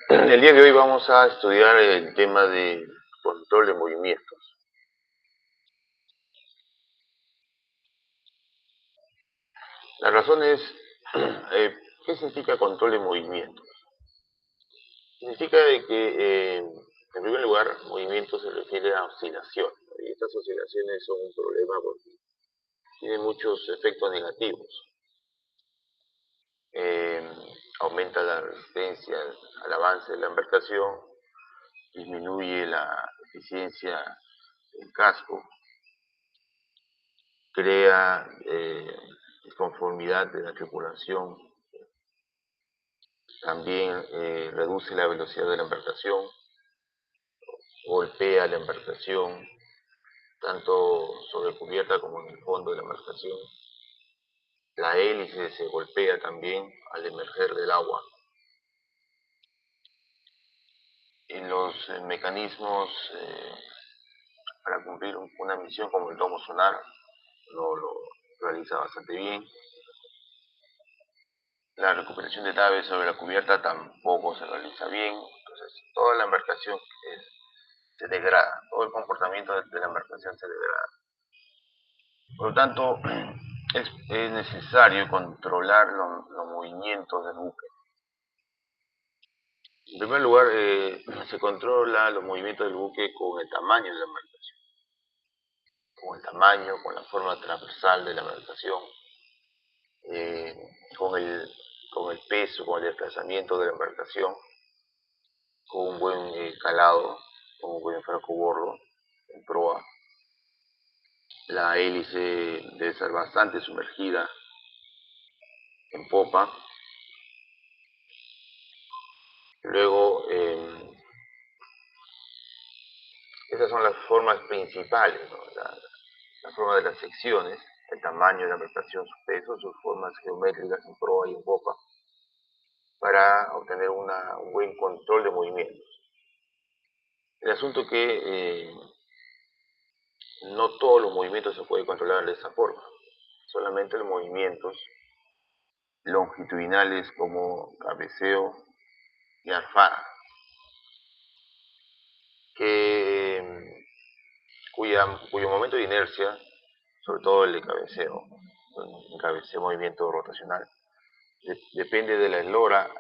El día de hoy vamos a estudiar el tema de control de movimientos. La razón es, ¿qué significa control de movimientos? Significa de que, en primer lugar, movimiento se refiere a oscilación. Y estas oscilaciones son un problema porque tienen muchos efectos negativos. Eh, Aumenta la resistencia al avance de la embarcación, disminuye la eficiencia del casco, crea disconformidad de la tripulación, también reduce la velocidad de la embarcación, golpea la embarcación, tanto sobre cubierta como en el fondo de la embarcación. La hélice se golpea también al emerger del agua. Y los mecanismos para cumplir una misión como el domo sonar no lo realiza bastante bien. La recuperación de naves sobre la cubierta tampoco se realiza bien. Entonces, toda la embarcación se degrada, todo el comportamiento de la embarcación se degrada. Por lo tanto, es necesario controlar los movimientos del buque. En primer lugar, se controla los movimientos del buque con el tamaño de la embarcación, con el tamaño, con la forma transversal de la embarcación, eh, con, el, con el peso, con el desplazamiento de la embarcación, con un buen calado, con un buen francobordo en proa. La hélice debe ser bastante sumergida en popa. Luego, esas son las formas principales, ¿no? La forma de las secciones, el tamaño de la embarcación, su peso, sus formas geométricas en proa y en popa, para obtener un buen control de movimientos. El asunto que no todos los movimientos se pueden controlar de esa forma, solamente los movimientos longitudinales como cabeceo y arfada, cuyo momento de inercia, sobre todo el de cabeceo, movimiento rotacional, depende de la eslora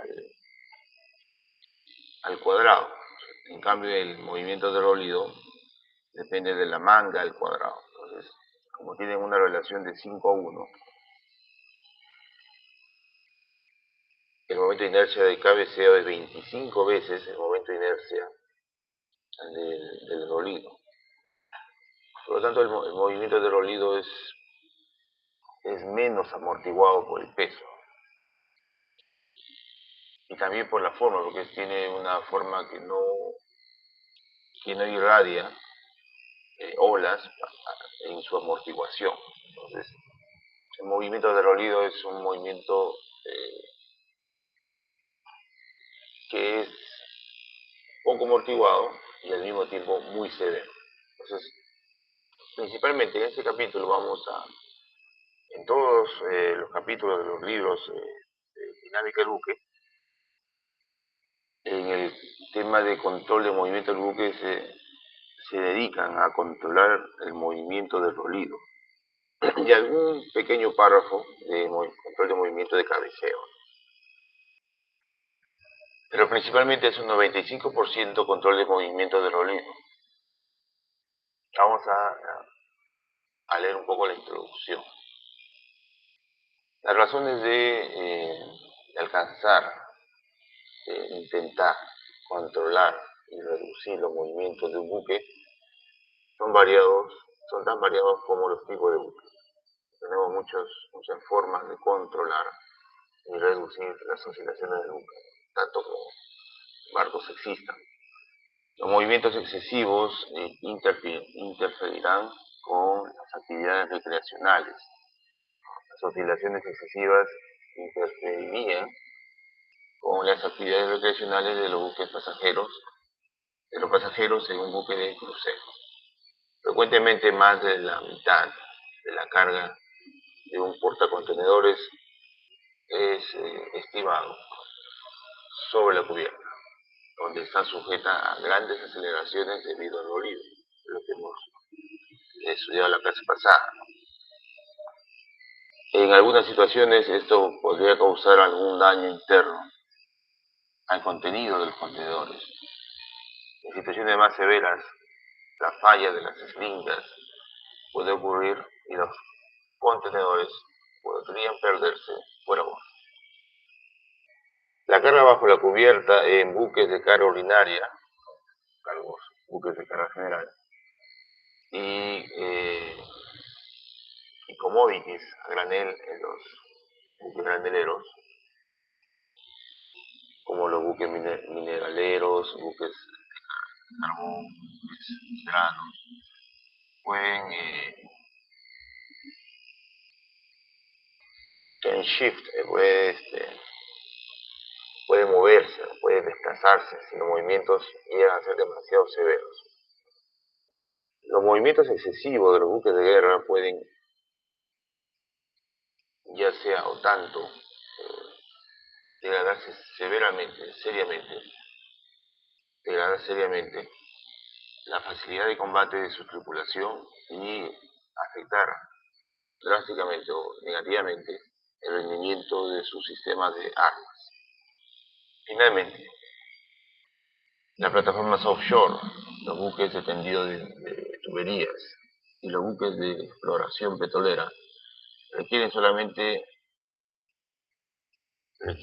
al cuadrado. En cambio, el movimiento de rolido depende de la manga al cuadrado. Entonces, como tienen una relación de 5:1, el momento de inercia de cabeceo es 25 veces el momento de inercia del rolido. Por lo tanto, el movimiento de rolido es menos amortiguado por el peso. Y también por la forma, porque tiene una forma que no irradia olas en su amortiguación. Entonces, el movimiento de rolido es un movimiento que es poco amortiguado y al mismo tiempo muy severo. Entonces, principalmente en este capítulo en todos los capítulos de los libros de dinámica del buque, en el tema de control de movimiento del buque se dedican a controlar el movimiento del rolido y algún pequeño párrafo de control de movimiento de cabeceo. Pero principalmente es un 95% control de movimiento del rolido. Vamos a leer un poco la introducción. Las razones de alcanzar, de intentar controlar y reducir los movimientos de un buque son tan variados como los tipos de buques. Tenemos muchas formas de controlar y reducir las oscilaciones del buque, tanto como barcos existan. Los movimientos excesivos interferirán con las actividades recreacionales. Las oscilaciones excesivas interferirían con las actividades recreacionales de los pasajeros en un buque de crucero. Frecuentemente más de la mitad de la carga de un portacontenedores es estimado sobre la cubierta. donde está sujeta a grandes aceleraciones debido al olivo, lo que hemos estudiado la clase pasada. En algunas situaciones esto podría causar algún daño interno al contenido de los contenedores. En situaciones más severas, la falla de las eslingas puede ocurrir y los contenedores podrían perderse por agua. La carga bajo la cubierta en buques de carga ordinaria, buques de carga general, y commodities a granel en los buques graneleros, como los buques mineraleros, buques de carbón, buques de granos, pueden en shift, puede moverse, puede desplazarse si los movimientos llegan a ser demasiado severos. Los movimientos excesivos de los buques de guerra pueden, ya sea o tanto, degradarse degradar seriamente la facilidad de combate de su tripulación y afectar drásticamente o negativamente el rendimiento de sus sistemas de armas. Finalmente, las plataformas offshore, los buques de tendido de tuberías y los buques de exploración petrolera requieren solamente de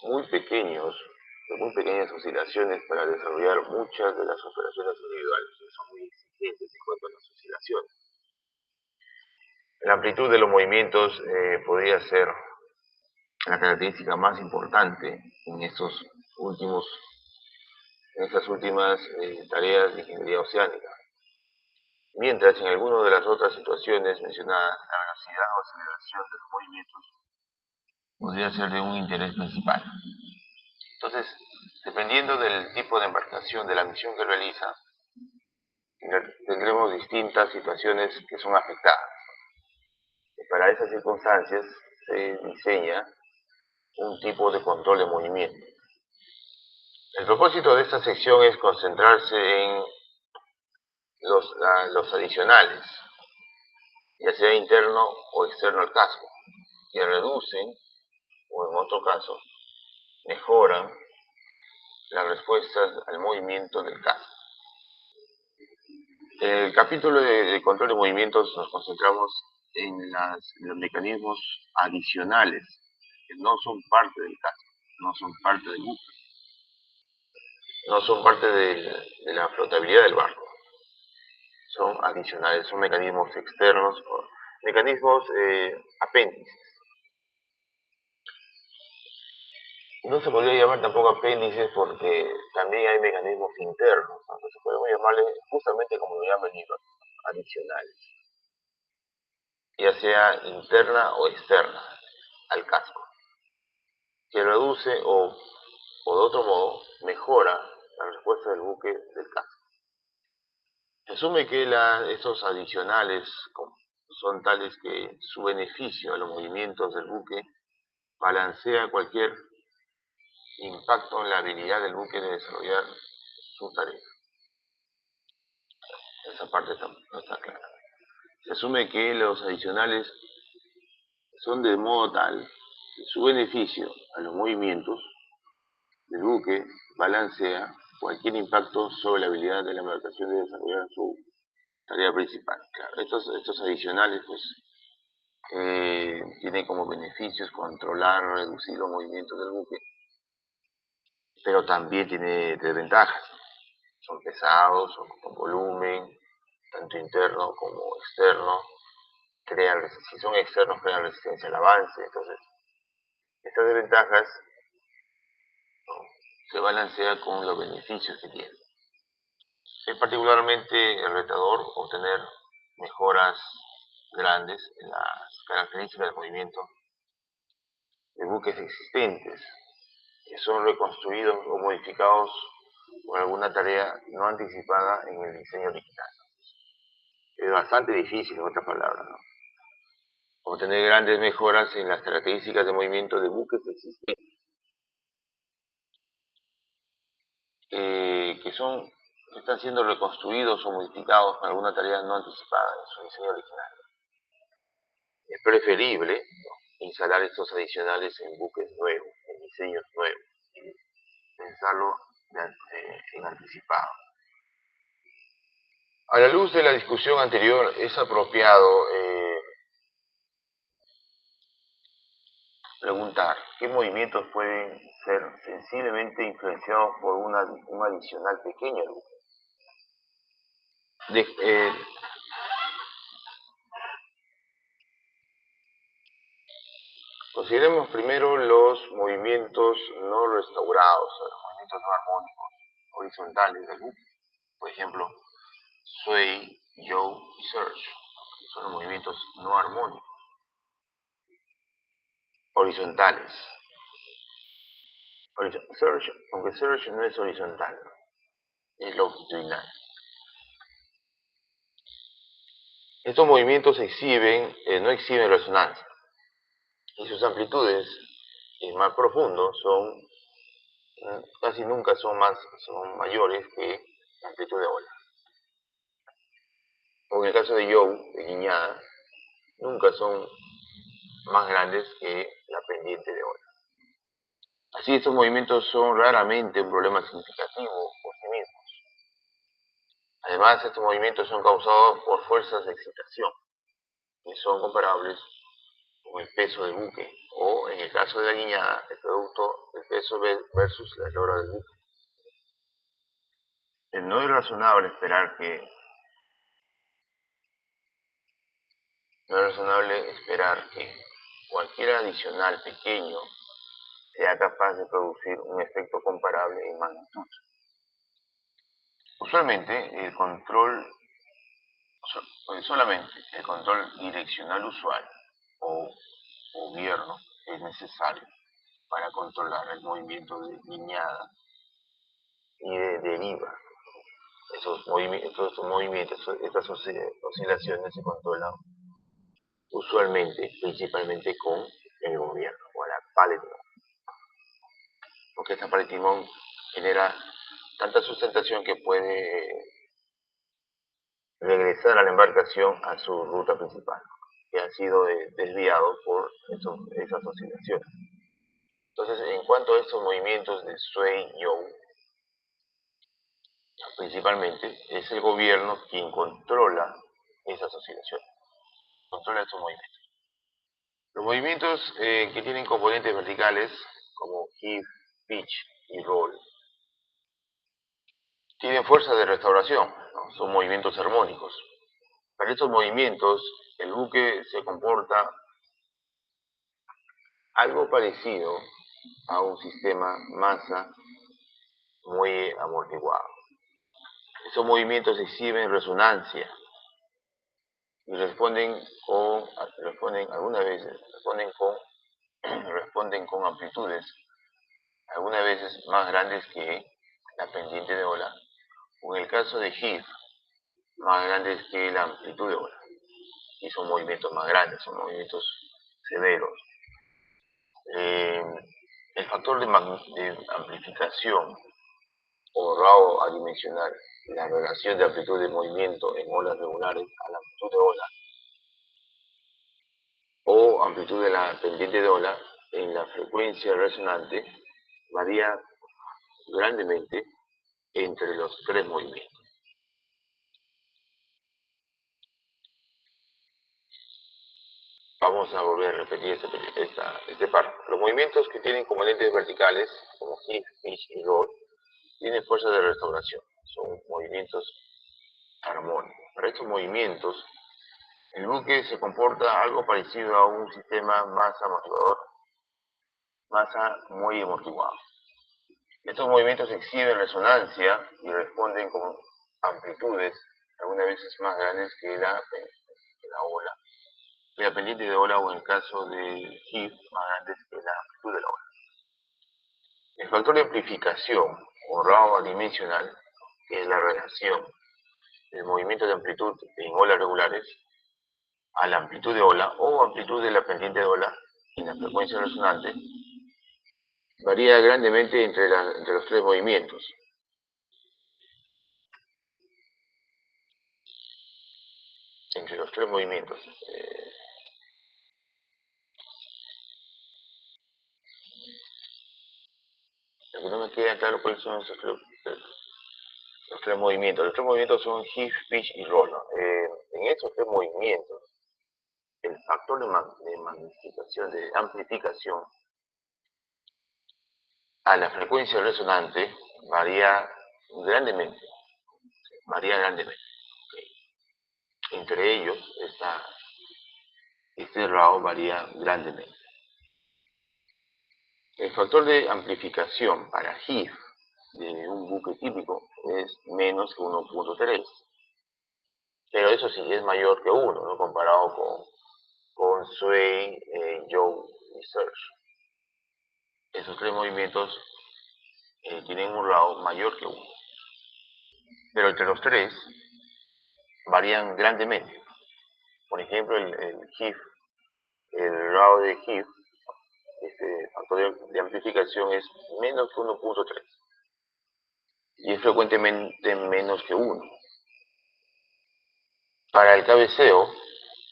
muy pequeñas oscilaciones para desarrollar muchas de las operaciones individuales, que son muy exigentes en cuanto a las oscilaciones. La amplitud de los movimientos podría ser la característica más importante en estas últimas tareas de ingeniería oceánica. Mientras en algunas de las otras situaciones mencionadas, la velocidad o aceleración de los movimientos podría ser de un interés principal. Entonces, dependiendo del tipo de embarcación, de la misión que realiza, tendremos distintas situaciones que son afectadas. Y para esas circunstancias se diseña un tipo de control de movimiento. El propósito de esta sección es concentrarse en los adicionales, ya sea interno o externo al casco, que reducen, o en otro caso, mejoran las respuestas al movimiento del casco. En el capítulo de control de movimientos nos concentramos en los mecanismos adicionales, que no son parte del casco, no son parte del buque, no son parte de la flotabilidad del barco. Son adicionales, son mecanismos externos, o mecanismos apéndices. No se podría llamar tampoco apéndices porque también hay mecanismos internos, entonces podemos llamarle justamente como lo llaman el libro, adicionales, ya sea interna o externa al casco, que reduce o de otro modo mejora la respuesta del buque del casco. Se asume que estos adicionales son tales que su beneficio a los movimientos del buque balancea cualquier impacto en la habilidad del buque de desarrollar su tarea. Esa parte no está clara. Se asume que los adicionales son de modo tal que su beneficio a los movimientos del buque balancea cualquier impacto sobre la habilidad de la embarcación de desarrollar su tarea principal. Claro, estos adicionales pues tienen como beneficios controlar o reducir los movimientos del buque, pero también tiene desventajas. Son pesados, son con volumen, tanto interno como externo. Si son externos, crean resistencia al avance. Entonces, estas desventajas, ¿no?, se balancea con los beneficios que tienen. Es particularmente retador obtener mejoras grandes en las características del movimiento de buques existentes, que son reconstruidos o modificados por alguna tarea no anticipada en el diseño original. Es bastante difícil, en otras palabras, ¿no?, obtener grandes mejoras en las características de movimiento de buques existentes. que están siendo reconstruidos o modificados con alguna tarea no anticipada en su diseño original. Es preferible, ¿no?, instalar estos adicionales en buques nuevos, en diseños nuevos, y pensarlo en anticipado. A la luz de la discusión anterior, es apropiado preguntar qué movimientos pueden ser sensiblemente influenciados por un adicional pequeño al buque. Consideremos primero los movimientos no restaurados, los movimientos no armónicos, horizontales del buque. Por ejemplo, sway, yaw y surge. Son los movimientos no armónicos, horizontales. Surge, aunque surge no es horizontal, es longitudinal. Estos movimientos no exhiben resonancia, y sus amplitudes más profundos casi nunca son mayores que la amplitud de ola. O en el caso de yaw, de guiñada, nunca son más grandes que la pendiente de ola. Así, estos movimientos son raramente un problema significativo por sí mismos. Además, estos movimientos son causados por fuerzas de excitación, que son comparables con el peso del buque, o en el caso de la guiñada, el producto del peso versus la eslora del buque. No es razonable esperar que cualquier adicional pequeño sea capaz de producir un efecto comparable en magnitud. Usualmente, solamente el control direccional usual o gobierno es necesario para controlar el movimiento de guiñada y de deriva. Estos movimientos, estas oscilaciones se controlan usualmente, principalmente con el gobierno o la pala de timón, porque esta pala de timón genera tanta sustentación que puede regresar a la embarcación a su ruta principal, que ha sido desviado por esas oscilaciones. Entonces, en cuanto a estos movimientos de sway yaw, principalmente es el gobierno quien controla esas oscilaciones, controla estos movimientos. Los movimientos que tienen componentes verticales, como heave, pitch y roll, tienen fuerza de restauración, ¿no? Son movimientos armónicos. Para estos movimientos, el buque se comporta algo parecido a un sistema masa muy amortiguado. Estos movimientos exhiben resonancia y responden con amplitudes algunas veces más grandes que la pendiente de ola, o en el caso de heave, más grandes que la amplitud de ola. Y son movimientos más grandes, son movimientos severos. El factor de amplificación o RAW adimensional, la relación de amplitud de movimiento en olas regulares a la amplitud de ola o amplitud de la pendiente de ola en la frecuencia resonante varía grandemente entre los tres movimientos. Vamos a volver a repetir este párrafo. Los movimientos que tienen componentes verticales, como heave, pitch y roll, tienen fuerza de restauración. Son movimientos armónicos. Para estos movimientos, el buque se comporta algo parecido a un sistema masa muy amortiguado. Estos movimientos exhiben resonancia y responden con amplitudes algunas veces más grandes que la ola, que la pendiente de ola, o en el caso del heave, más grandes que la amplitud de la ola. El factor de amplificación o RAW adimensional, que es la relación del movimiento de amplitud en olas regulares a la amplitud de ola o amplitud de la pendiente de ola en la frecuencia resonante, varía grandemente entre los tres movimientos. entre los tres movimientos. Lo que no me queda claro cuáles son los tres movimientos. Los tres movimientos son Shift, Pitch y Roll, ¿no? En esos tres movimientos, el factor de magnificación, de amplificación, a la frecuencia resonante varía grandemente. Varía grandemente. Entre ellos, este RAW varía grandemente. El factor de amplificación para HIF de un buque típico es menos que 1.3. Pero eso sí es mayor que 1, ¿no? Comparado con Sway, Joe y Search. Esos tres movimientos tienen un RAW mayor que 1. Pero entre los tres varían grandemente. Por ejemplo, el HIF, el RAW de HIF, este factor de amplificación es menos que 1.3 y es frecuentemente menos que 1. Para el cabeceo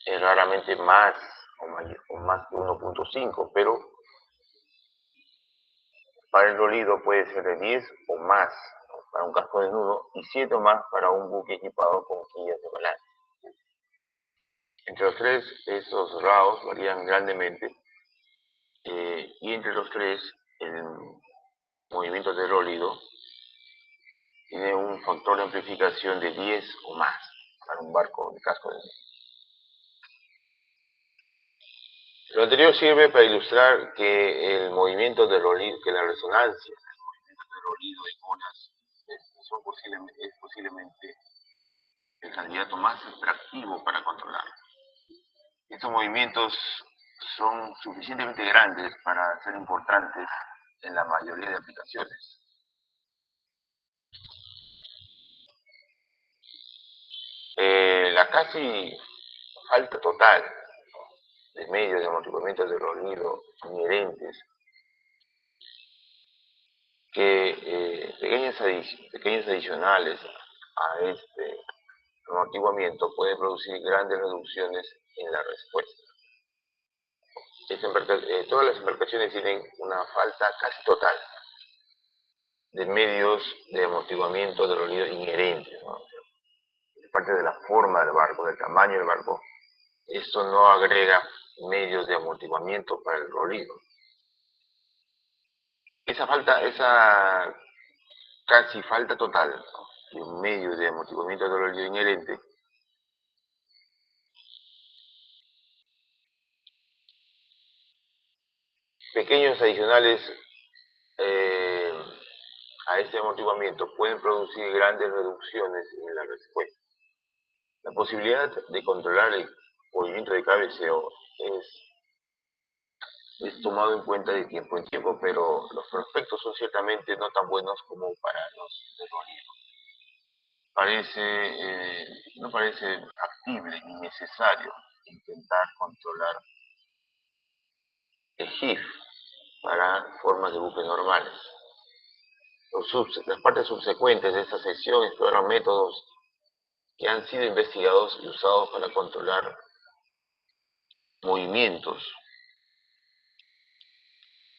es raramente más o más que 1.5, pero para el rolido puede ser de 10 o más, ¿no? Para un casco desnudo y 7 o más para un buque equipado con quillas de balance. Entre los tres, esos RAWs varían grandemente y entre los tres, el movimiento de rolido tiene un factor de amplificación de 10 o más para un barco de casco desnudo. Lo anterior sirve para ilustrar que el movimiento de rolido, que la resonancia, el movimiento de rolido en olas es posiblemente el candidato más atractivo para controlar. Estos movimientos son suficientemente grandes para ser importantes en la mayoría de aplicaciones. La casi falta total de medios de amortiguamiento de rolido inherentes que pequeños adicionales a este amortiguamiento puede producir grandes reducciones en la respuesta. Todas las embarcaciones tienen una falta casi total de medios de amortiguamiento de rolido inherentes, ¿no? De parte de la forma del barco, del tamaño del barco, esto no agrega medios de amortiguamiento para el rolido. Esa casi falta total, ¿no?, de un medio de amortiguamiento de rolido inherente pequeños adicionales a este amortiguamiento pueden producir grandes reducciones en la respuesta. La posibilidad de controlar el movimiento de cabeceo es tomado en cuenta de tiempo en tiempo, pero los prospectos son ciertamente no tan buenos como para los de rolido. No parece factible ni necesario intentar controlar el HIF para formas de buque normales. Las partes subsecuentes de esta sección exploran métodos que han sido investigados y usados para controlar movimientos,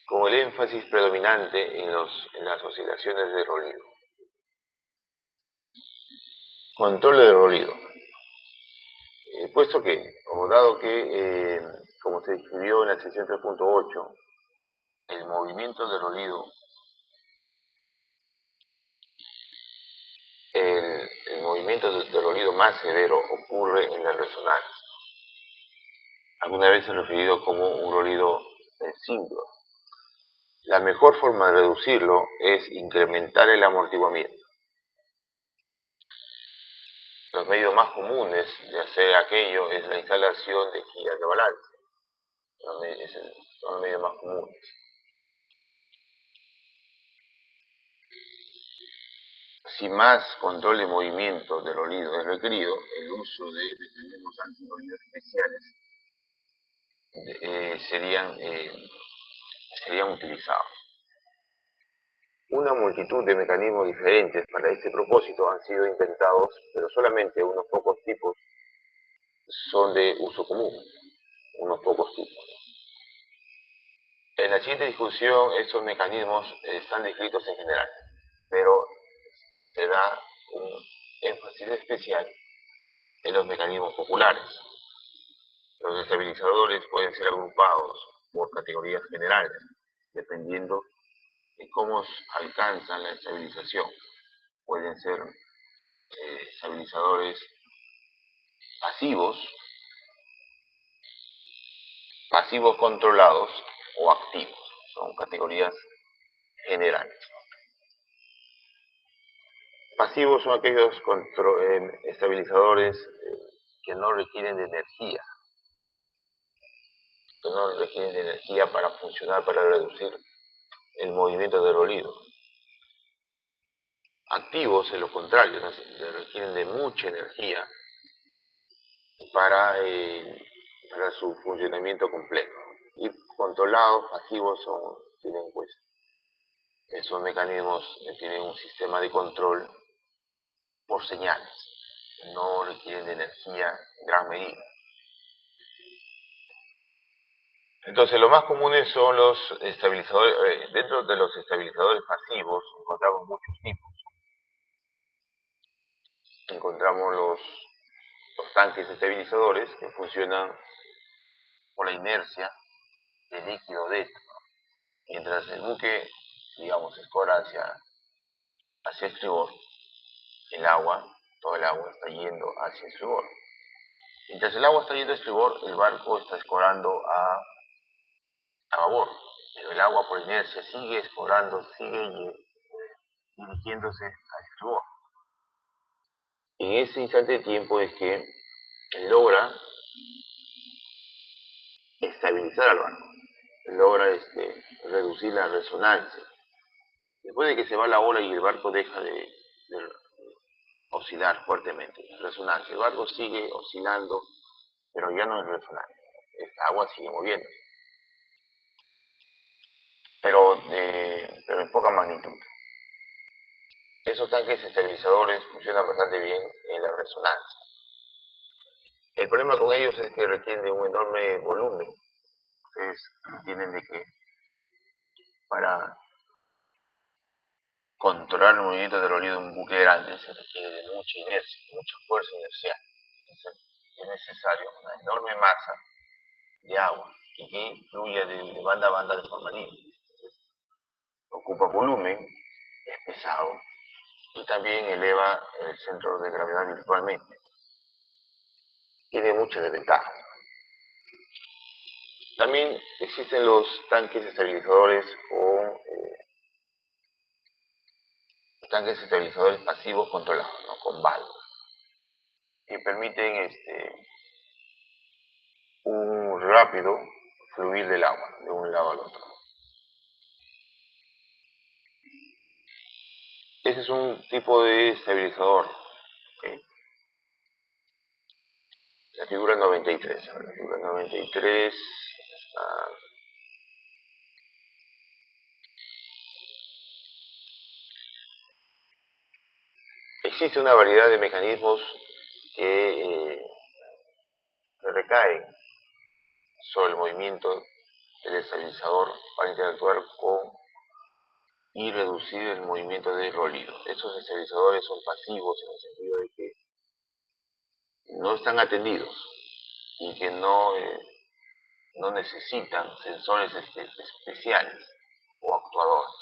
con el énfasis predominante en las oscilaciones de rolido. Control de rolido. Puesto que, o dado que, como se describió en la sección 3.8, el movimiento de rolido, el movimiento de rolido más severo ocurre en la resonancia. Alguna vez se ha referido como un rolido simple. La mejor forma de reducirlo es incrementar el amortiguamiento. Los medios más comunes de hacer aquello es la instalación de quillas de balance. Son los medios más comunes. Si más control de movimiento del rolido es requerido, el uso de mecanismos antirrolido especiales serían utilizados. Una multitud de mecanismos diferentes para este propósito han sido inventados, pero solamente unos pocos tipos son de uso común, unos pocos tipos. En la siguiente discusión, estos mecanismos están descritos en general, pero se da un énfasis especial en los mecanismos populares. Los estabilizadores pueden ser agrupados por categorías generales, dependiendo de cómo alcanzan la estabilización. Pueden ser estabilizadores pasivos, pasivos controlados o activos. Son categorías generales. Pasivos son aquellos estabilizadores que no requieren de energía, para funcionar, para reducir el movimiento del olido. Activos, en lo contrario, requieren de mucha energía para, para su funcionamiento completo. Y controlados, pasivos, tienen pues esos mecanismos, tienen un sistema de control por señales, no requieren de energía en gran medida. Entonces, lo más comunes son los estabilizadores. Dentro de los estabilizadores pasivos encontramos muchos tipos. Encontramos los tanques estabilizadores que funcionan por la inercia del líquido dentro. Mientras el buque, digamos, escora hacia estribor, todo el agua está yendo hacia estribor. Mientras el agua está yendo a estribor, el barco está escorando a babor, pero el agua por inercia sigue escorando, sigue dirigiéndose a estribor. En ese instante de tiempo es que logra estabilizar al barco, logra reducir la resonancia. Después de que se va la ola y el barco deja de oscilar fuertemente, resonancia, el barco sigue oscilando, pero ya no es resonancia, esta agua sigue moviendo, pero en poca magnitud. Esos tanques estabilizadores funcionan bastante bien en la resonancia. El problema con ellos es que requieren de un enorme volumen. Ustedes entienden de que para controlar el movimiento del olido de un buque grande se requiere de mucha inercia, mucha fuerza inercial. Entonces, es necesario una enorme masa de agua y que fluya de banda a banda de forma libre. Ocupa volumen, es pesado y también eleva el centro de gravedad virtualmente. Tiene muchas desventajas. También existen los tanques estabilizadores o tanques estabilizadores pasivos controlados, ¿no? Con válvulas, que permiten un rápido fluir del agua de un lado al otro. Ese es un tipo de estabilizador. ¿Okay? La figura 93. La figura 93. Existe una variedad de mecanismos que recaen sobre el movimiento del estabilizador para interactuar con y reducir el movimiento del olido. Estos estabilizadores son pasivos en el sentido de que no están atendidos y que no necesitan sensores especiales o actuadores.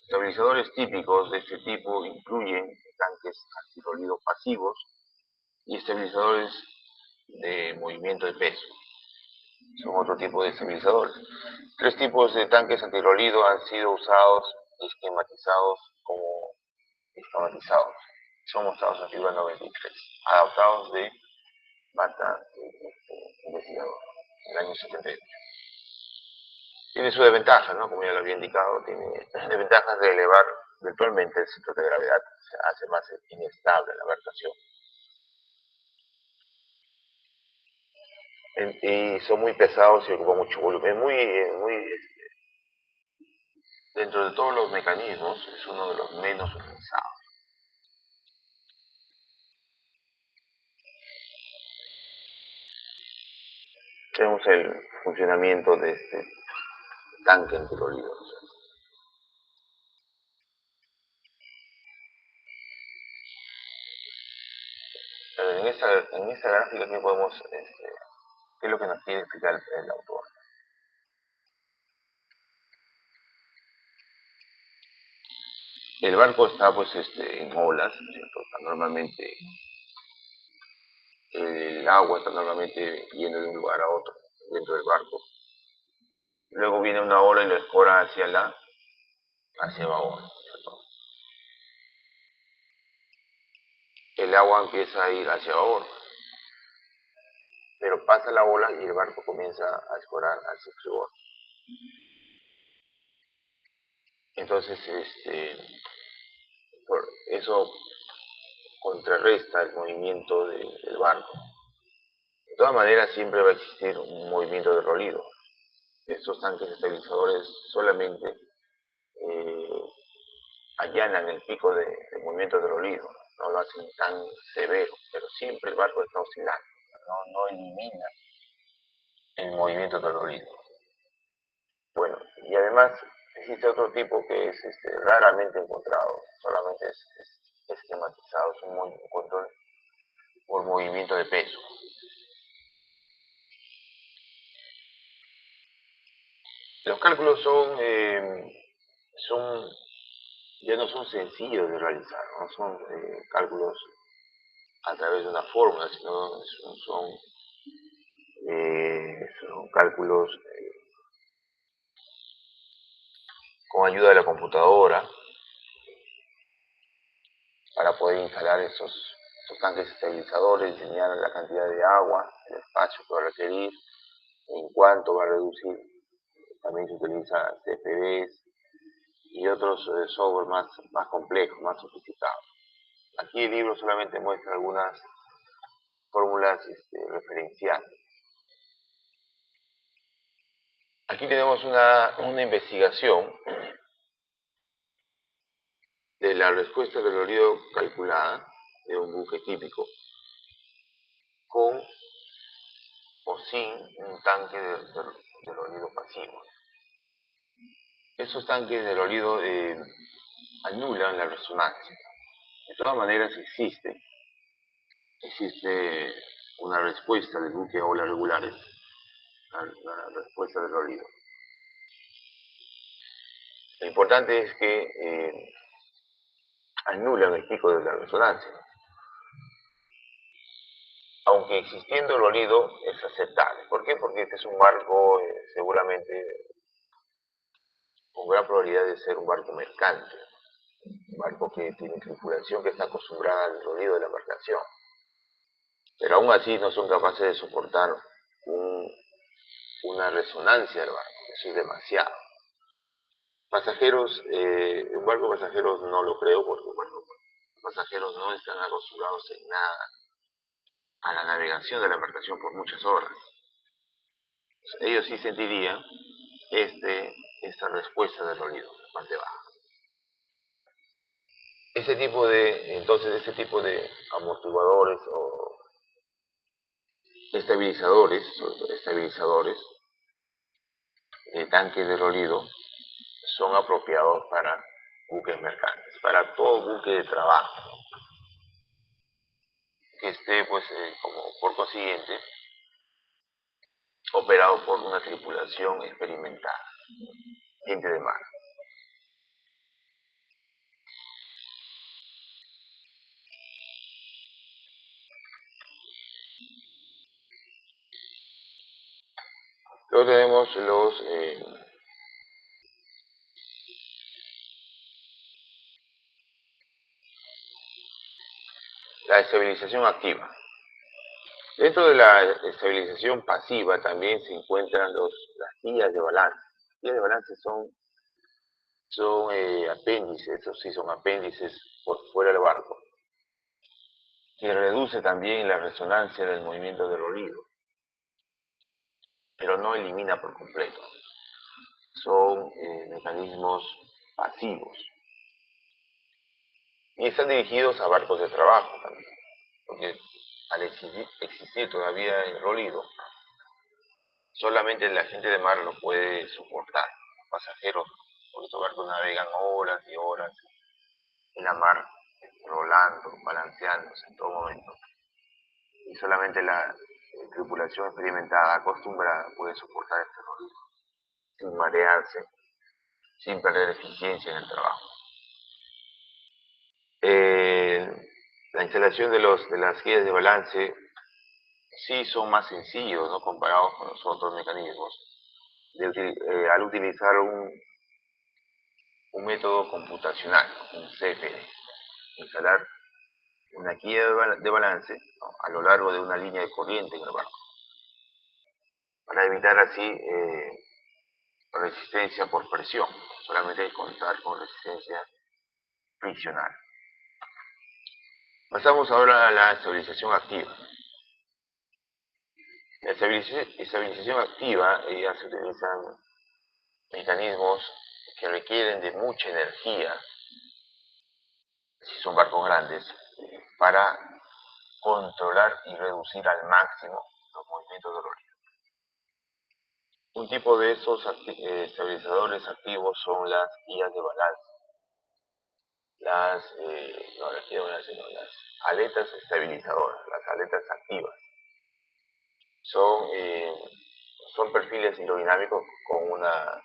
Estabilizadores típicos de este tipo incluyen tanques antirrolido pasivos y estabilizadores de movimiento de peso. Son otro tipo de estabilizadores. Tres tipos de tanques antirrolido han sido usados y esquematizados como esquematizados. Son mostrados en figura 93, adaptados de Bata, investigador, en el año 78. Tiene su desventaja, ¿no? Como ya lo había indicado, tiene desventajas de elevar virtualmente el centro de gravedad, se hace más inestable la embarcación. Y son muy pesados y ocupan mucho volumen. Dentro de todos los mecanismos, es uno de los menos utilizados. Tenemos el funcionamiento de este tanque antirrolido. En esta gráfica aquí podemos, ¿qué es lo que nos quiere explicar el autor? El barco está pues en olas, ¿cierto? Normalmente el agua está normalmente yendo de un lugar a otro dentro del barco. Luego viene una ola y lo escora hacia abajo, ¿cierto? El agua empieza a ir hacia abajo, pero pasa la ola y el barco comienza a escorar hacia exterior. Entonces, por eso contrarresta el movimiento del barco. De todas maneras, siempre va a existir un movimiento de rolido. Estos tanques estabilizadores solamente allanan el pico de movimiento de rolido, no lo hacen tan severo, pero siempre el barco está oscilando, no elimina el movimiento de rolido. Bueno, y además existe otro tipo que es raramente encontrado, solamente es esquematizado, es un control por movimiento de peso. Los cálculos ya no son sencillos de realizar, no son cálculos a través de una fórmula, sino son cálculos con ayuda de la computadora para poder instalar esos tanques estabilizadores, diseñar la cantidad de agua, el espacio que va a requerir, en cuánto va a reducir. También se utiliza CFDs y otros software más complejos, más sofisticados. Aquí el libro solamente muestra algunas fórmulas referenciales. Aquí tenemos una investigación de la respuesta del rolido calculada de un buque típico con o sin un tanque de rolido pasivo. Esos tanques de rolido anulan la resonancia. De todas maneras existe una respuesta del buque a olas regulares, la respuesta del rolido. Lo importante es que anulan el pico de la resonancia. Aunque existiendo el rolido es aceptable. ¿Por qué? Porque este es un barco seguramente con gran probabilidad de ser un barco mercante, un barco que tiene tripulación que está acostumbrada al rolido de la embarcación. Pero aún así no son capaces de soportar una resonancia del barco, eso es demasiado. Pasajeros, un barco de pasajeros no lo creo, porque los pasajeros no están acostumbrados en nada a la navegación de la embarcación por muchas horas. Ellos sí sentirían esta respuesta del rolido, parte baja. Entonces, ese tipo de amortiguadores o estabilizadores de tanques de rolido son apropiados para buques mercantes, para todo buque de trabajo que esté, pues, como por consiguiente, operado por una tripulación experimentada, gente de mar. Luego tenemos la estabilización activa. Dentro de la estabilización pasiva también se encuentran las guías de balance. Las guías de balance son apéndices, esos sí son apéndices por fuera del barco, que reduce también la resonancia del movimiento del rolido, pero no elimina por completo. Son mecanismos pasivos y están dirigidos a barcos de trabajo también, porque al existir todavía el rolido, solamente la gente de mar lo puede soportar. Los pasajeros, porque estos barcos navegan horas y horas en la mar, rolando, balanceándose en todo momento. Y solamente la tripulación experimentada, acostumbrada, puede soportar este rollo sin marearse, sin perder eficiencia en el trabajo. La instalación de las guías de balance sí son más sencillos, ¿no? Comparados con los otros mecanismos. Al utilizar un método computacional, un CFD, instalar una guía de balance, ¿no?, a lo largo de una línea de corriente en el barco, para evitar así resistencia por presión. Solamente hay que contar con resistencia friccional. Pasamos ahora a la estabilización activa. La estabilización activa, ya se utilizan mecanismos que requieren de mucha energía, si son barcos grandes, para controlar y reducir al máximo los movimientos doloridos. Un tipo de esos estabilizadores activos son las guías de balance, las aletas estabilizadoras, las aletas activas. Son perfiles hidrodinámicos con una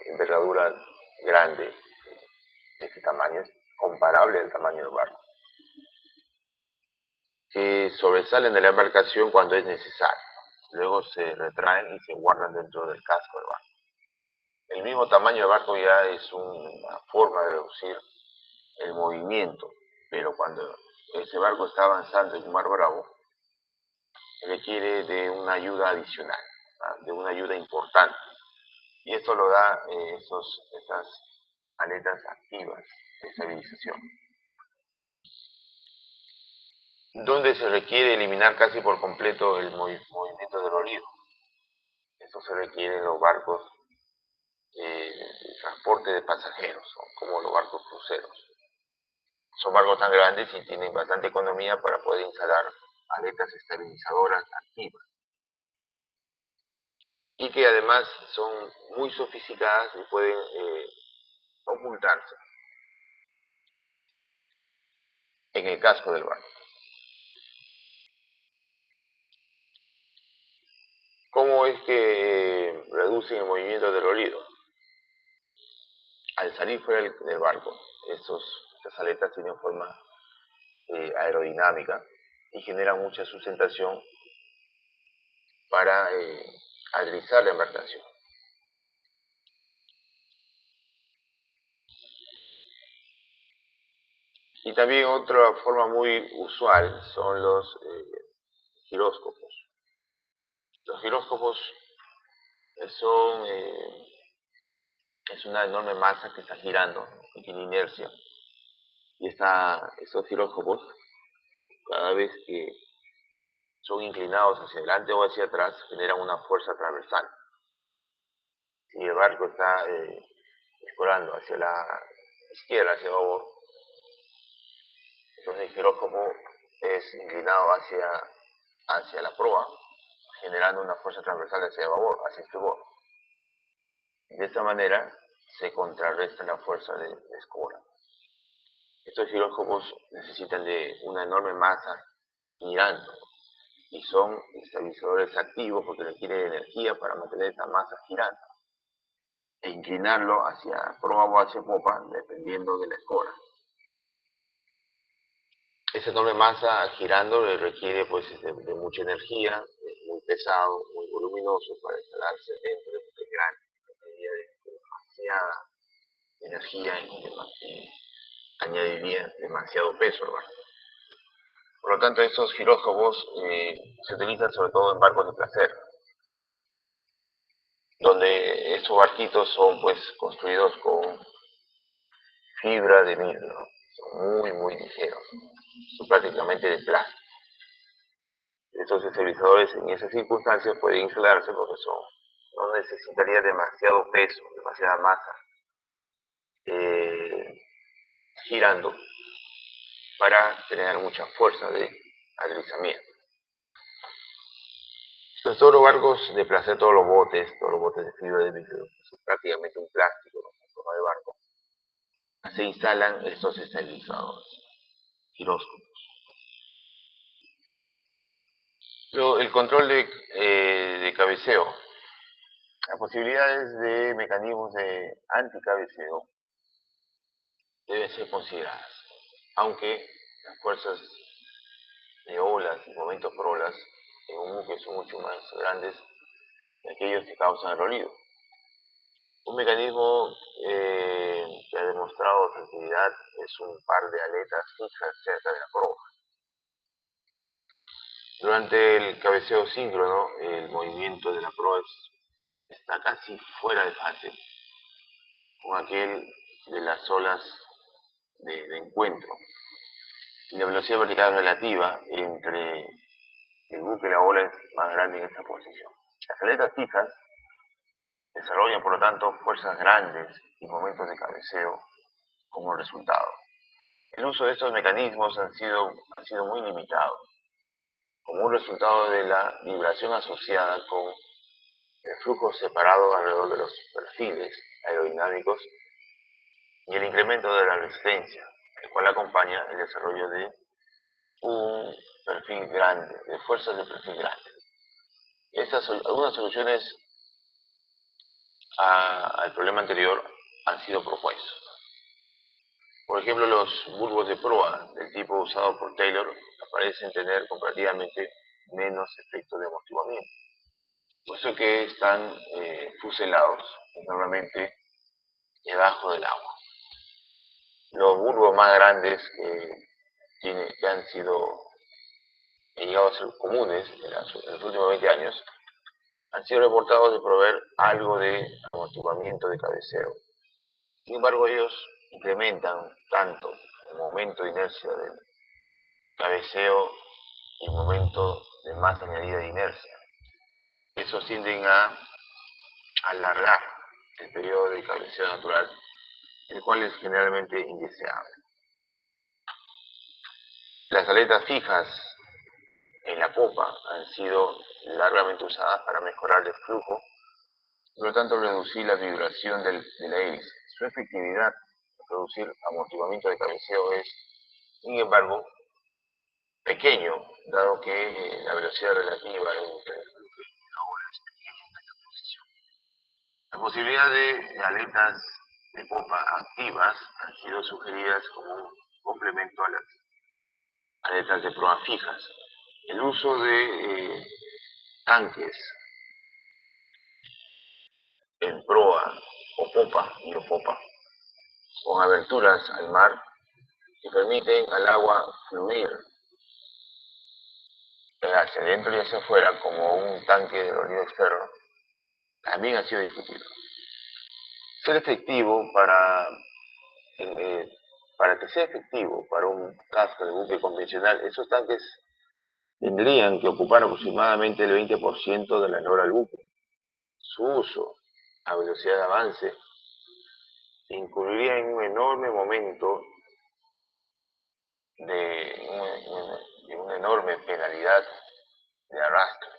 envergadura grande, de este tamaño, es comparable al tamaño del barco, que sobresalen de la embarcación cuando es necesario. Luego se retraen y se guardan dentro del casco del barco. El mismo tamaño del barco ya es una forma de reducir el movimiento, pero cuando ese barco está avanzando en un mar bravo, requiere de una ayuda adicional, ¿no?, de una ayuda importante. Y esto lo da estas aletas activas de estabilización, donde se requiere eliminar casi por completo el movimiento dolorido. Esto se requiere en los barcos de transporte de pasajeros, ¿no?, como los barcos cruceros. Son barcos tan grandes y tienen bastante economía para poder instalar aletas estabilizadoras activas, y que además son muy sofisticadas y pueden ocultarse en el casco del barco. ¿Cómo es que reducen el movimiento del dolorido? Al salir fuera del barco, estas aletas tienen forma aerodinámica y generan mucha sustentación para aderezar la embarcación. Y también otra forma muy usual son los giróscopos. Los giróscopos son es una enorme masa que está girando, que tiene inercia, y estos giróscopos, cada vez que son inclinados hacia adelante o hacia atrás, generan una fuerza transversal. Si el barco está explorando hacia la izquierda, hacia babor, entonces el giróscopo es inclinado hacia la proa, generando una fuerza transversal hacia babor, hacia estribor. De esta manera se contrarresta la fuerza de escora. Estos giróscopos necesitan de una enorme masa girando y son estabilizadores activos porque requieren energía para mantener esa masa girando e inclinarlo hacia proa o hacia popa dependiendo de la escora. Esa enorme masa girando le requiere pues de mucha energía, es muy pesado, muy voluminoso para instalarse dentro de un grande, requeriría de demasiada energía y añadiría demasiado peso al barco. Por lo tanto, estos giróscopos se utilizan sobre todo en barcos de placer, donde estos barquitos son pues construidos con fibra de vidrio, ¿no? Son muy ligeros, son prácticamente de plástico. Estos estabilizadores en esas circunstancias pueden instalarse porque no necesitaría demasiado peso, demasiada masa girando para tener mucha fuerza de aterrizamiento. Entonces todos los barcos de placer, todos los botes de fibra de vidrio, son prácticamente un plástico, ¿no?, en forma de barco, se instalan estos estabilizadores, giróscopos. Luego, el control de cabeceo. Las posibilidades de mecanismos de anticabeceo deben ser consideradas, aunque las fuerzas de olas y momentos por olas en un buque son mucho más grandes que aquellos que causan el rolido. Un mecanismo que ha demostrado efectividad es un par de aletas fijas cerca de la proa. Durante el cabeceo síncrono, el movimiento de la proa está casi fuera de fase con aquel de las olas de encuentro. Y la velocidad vertical relativa entre el buque y la ola es más grande en esta posición. Las aletas fijas desarrollan, por lo tanto, fuerzas grandes y momentos de cabeceo como resultado. El uso de estos mecanismos ha sido muy limitado, como un resultado de la vibración asociada con el flujo separado alrededor de los perfiles aerodinámicos y el incremento de la resistencia, el cual acompaña el desarrollo de un perfil grande, de fuerzas de perfil grande. Algunas soluciones al problema anterior han sido propuestas. Por ejemplo, los bulbos de proa del tipo usado por Taylor parecen tener comparativamente menos efecto de amortiguamiento, puesto que están fuselados normalmente debajo del agua. Los bulbos más grandes que han llegado a ser comunes en los últimos 20 años han sido reportados de proveer algo de amortiguamiento de cabeceo. Sin embargo, ellos incrementan tanto el momento de inercia del cabeceo y el momento de masa añadida de inercia. Esos tienden a alargar el periodo de cabeceo natural, el cual es generalmente indeseable. Las aletas fijas en la popa han sido largamente usadas para mejorar el flujo, por lo tanto reducir la vibración de la hélice. Su efectividad en producir amortiguamiento de cabeceo es, sin embargo, pequeño, dado que la velocidad relativa entre la ola es pequeña en esta posición. La posibilidad de aletas de popa activas han sido sugeridas como un complemento a las aletas de proa fijas. El uso de tanques en proa o popa, con aberturas al mar que permiten al agua fluir hacia adentro y hacia afuera como un tanque de rolido externo, también ha sido discutido. Ser efectivo para que sea efectivo para un casco de buque convencional, esos tanques tendrían que ocupar aproximadamente el 20% de la eslora del buque. Su uso a velocidad de avance incurriría en un enorme momento de una enorme penalidad de arrastre.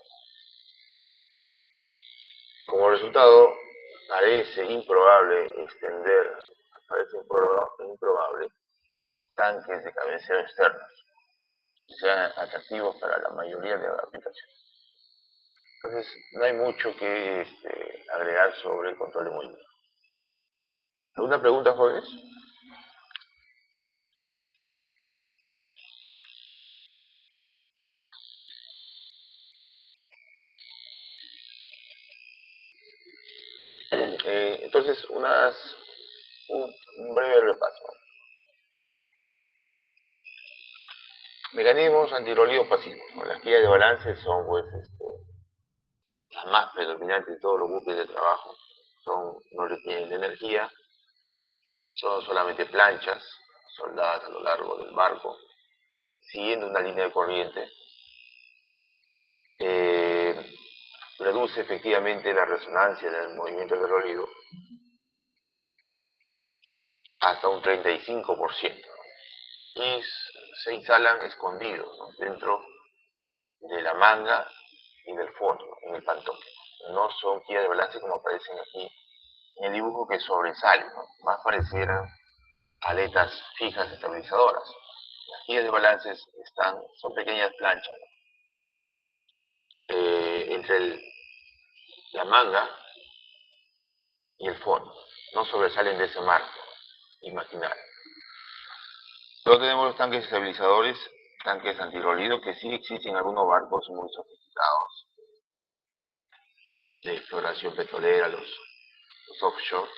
Como resultado, parece improbable tanques de cabeceo externos que sean atractivos para la mayoría de las aplicaciones. Entonces, no hay mucho que agregar sobre el control de movimiento. ¿Alguna pregunta, jóvenes? Entonces, un breve repaso. Mecanismos antirrolido pasivos. Las guías de balance son pues, las más predominantes de todos los buques de trabajo. No requieren de energía, son solamente planchas soldadas a lo largo del barco, siguiendo una línea de corriente. Reduce efectivamente la resonancia del movimiento del rolido hasta un 35%. Y se instalan escondidos, ¿no?, dentro de la manga y del fondo en el pantoque. No son guías de balance como aparecen aquí en el dibujo, que sobresalen, ¿no? Más parecieran aletas fijas estabilizadoras. Las guías de balances son pequeñas planchas, ¿no? Entre la manga y el fondo. No sobresalen de ese marco imaginario. Luego tenemos los tanques estabilizadores, tanques antirrolido, que sí existen en algunos barcos muy sofisticados de exploración petrolera, los offshore.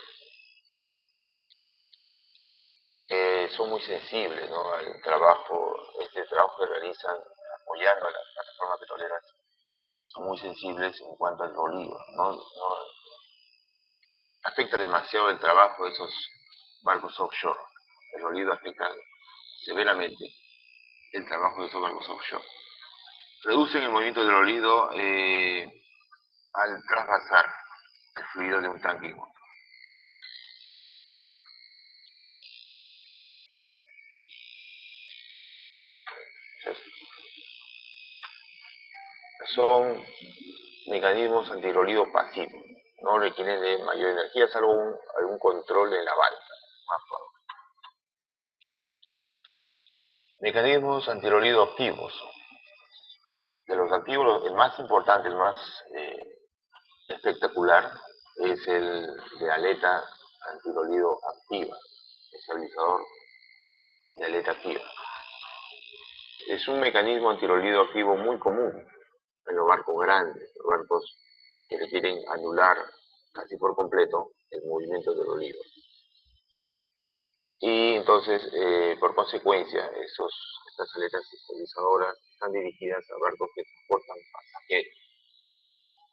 Son muy sensibles, ¿no?, al trabajo, este trabajo que realizan apoyando a las plataformas petroleras. Son muy sensibles en cuanto al rolido, no afecta demasiado el trabajo de esos barcos offshore. El rolido afecta severamente el trabajo de esos barcos offshore. Reducen el movimiento del rolido al trasvasar el fluido de un tanque y otro. Son mecanismos antirrolido pasivos, no requieren de mayor energía, salvo algún control en la balsa. Mecanismos antirrolido activos. De los activos, el más importante, el más espectacular, es el de aleta antirrolido activa, estabilizador de aleta activa. Es un mecanismo antirrolido activo muy común en los barcos grandes, los barcos que requieren anular casi por completo el movimiento del rolido. Y entonces, por consecuencia, estas aletas estabilizadoras están dirigidas a barcos que transportan pasajeros,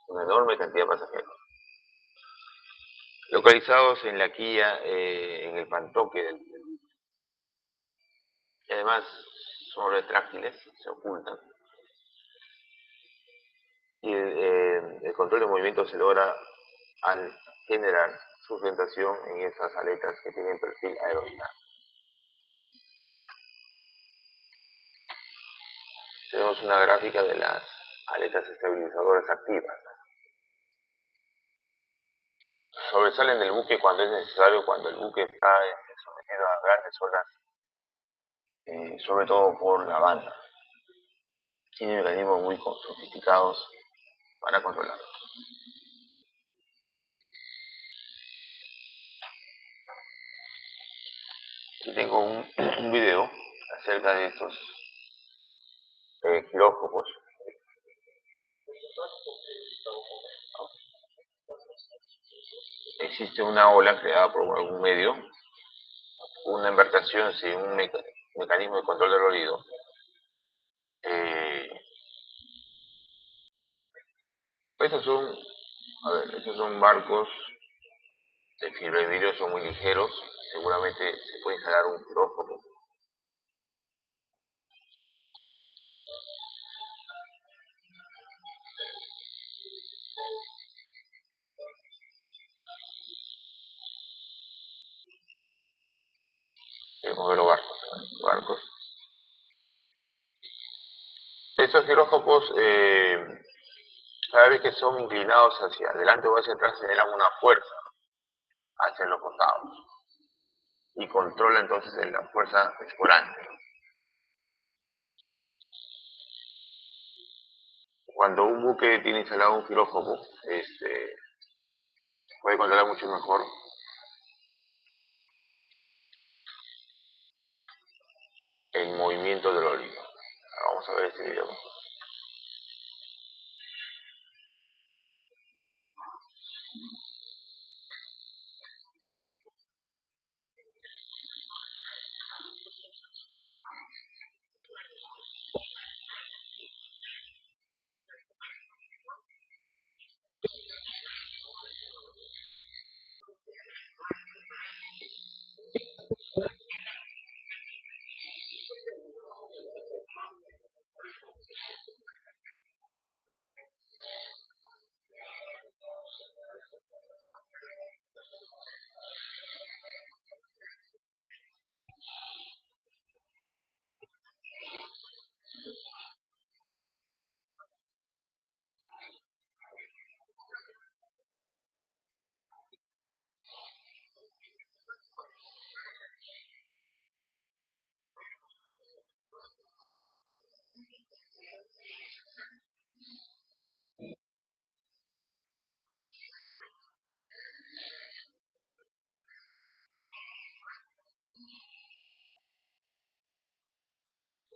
una enorme cantidad de pasajeros, localizados en la quilla, en el pantoque del buque. Y además son retráctiles, se ocultan. Y el control de movimiento se logra al generar sustentación en esas aletas que tienen perfil aerodinámico. Tenemos una gráfica de las aletas estabilizadoras activas. Sobresalen del buque cuando es necesario, cuando el buque está sometido a grandes olas, sobre todo por la banda. Tiene mecanismos muy sofisticados para controlarlo. Aquí tengo un video acerca de estos giróscopos. Existe una ola creada por algún medio, una embarcación sin un mecanismo de control del rolido. Estos son barcos de fibra de vidrio, son muy ligeros. Seguramente se puede instalar un giróscopo. Podemos ver los barcos. Estos giróscopos, cada vez que son inclinados hacia adelante o hacia atrás, generan una fuerza hacia los costados y controla entonces la fuerza explorante. Cuando un buque tiene instalado un giróscopo, puede controlar mucho mejor el movimiento del rolido. Vamos a ver este video.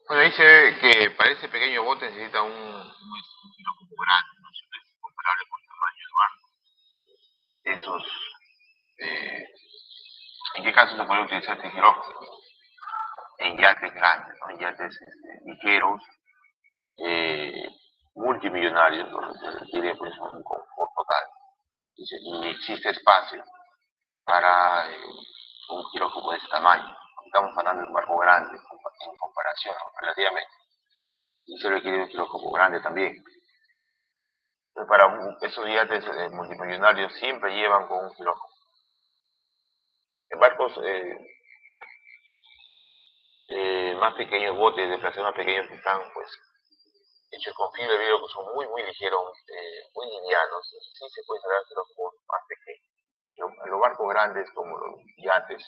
Bueno, dice que para ese pequeño bote necesita un quilómetro grande, ¿no? Es comparable con el tamaño del barco. Estos, eh, ¿En qué caso se puede utilizar este quirófano? En yates grandes, ¿no? En yates ligeros, eh, multimillonarios, donde se requiere pues, un confort total. Y existe espacio para un quirófano de ese tamaño. Estamos hablando de un barco grande en comparación, relativamente. Y se requiere un quirófano grande también. Para esos yates multimillonarios siempre llevan con un quirófano. En barcos más pequeños, botes de placer más pequeños que están pues hechos con fibra de vidrio que son muy ligeros, muy livianos, sí se puede sacar quirófanos más pequeños. Los barcos grandes como los yates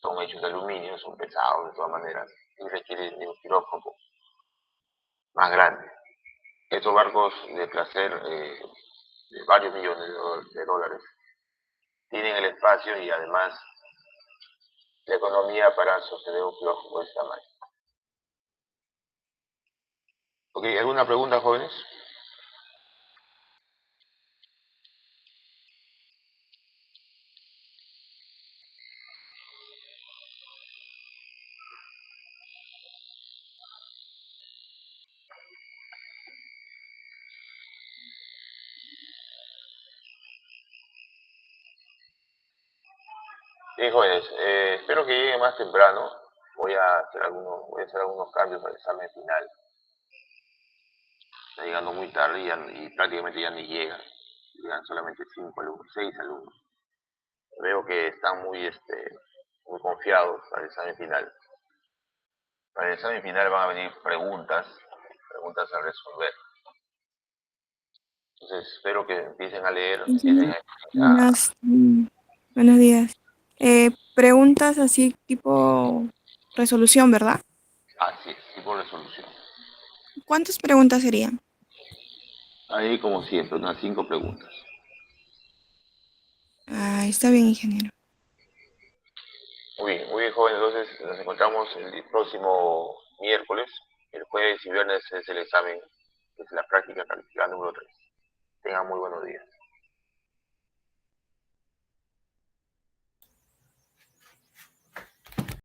son hechos de aluminio, son pesados de todas maneras y requieren de un quirófano más grande. Estos barcos de placer de varios millones de dólares tienen el espacio y además la economía para sostener un quirófano de ese tamaño. Ok, ¿alguna pregunta, jóvenes? Bien, jóvenes, espero que lleguen más temprano. Voy a hacer algunos cambios al examen final. Está llegando muy tarde y prácticamente ya ni llegan. Llegan solamente 5 alumnos, 6 alumnos. Veo que están muy confiados para el examen final. Para el examen final van a venir preguntas a resolver. Entonces espero que empiecen a leer, empiecen Sí, a... buenos días. Preguntas así tipo resolución, ¿verdad? Así es, tipo resolución. ¿Cuántas preguntas serían? Ahí como siempre, unas 5 preguntas. Ah, está bien, ingeniero. Muy bien, joven. Entonces nos encontramos el próximo miércoles. El jueves y viernes es el examen, es la práctica calificada número 3. Tengan muy buenos días.